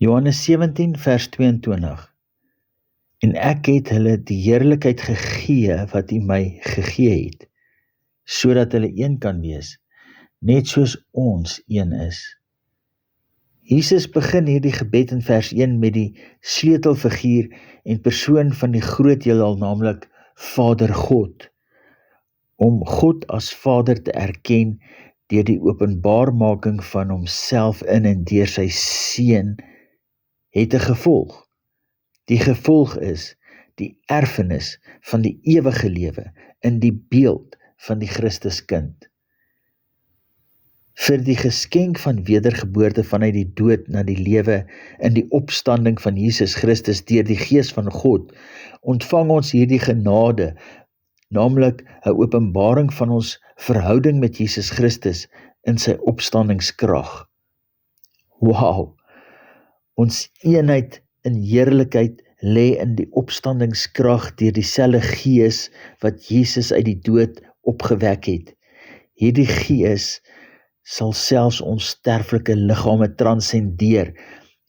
Johannes 17 vers 22. En ek het hulle die heerlikheid gegee wat U my gegee het, sodat hulle een kan wees, net soos ons een is. Jesus begin hierdie gebed in vers 1 met die sleutelfiguur en persoon van die groot heelal, naamlik Vader God. Om God as Vader te erken deur die openbaarmaking van homself in en deur sy Seun, het 'n gevolg. Die gevolg is die erfenis van die ewige lewe in die beeld van die Christuskind. Vir die geskenk van wedergeboorte vanuit die dood na die lewe in die opstanding van Jesus Christus deur die Gees van God, ontvang ons hierdie genade, naamlik 'n openbaring van ons verhouding met Jesus Christus in sy opstandingskrag. Wow! Ons eenheid in heerlikheid lê in die opstandingskrag deur dieselfde Gees wat Jesus uit die dood opgewek het. Hierdie Gees sal selfs ons sterflike liggame transcendeer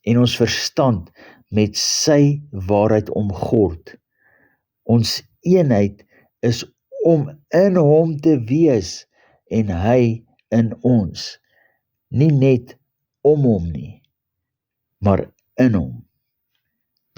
en ons verstand met sy waarheid omgord. Ons eenheid is om in hom te wees en hy in ons, nie net om hom nie, maar in hom.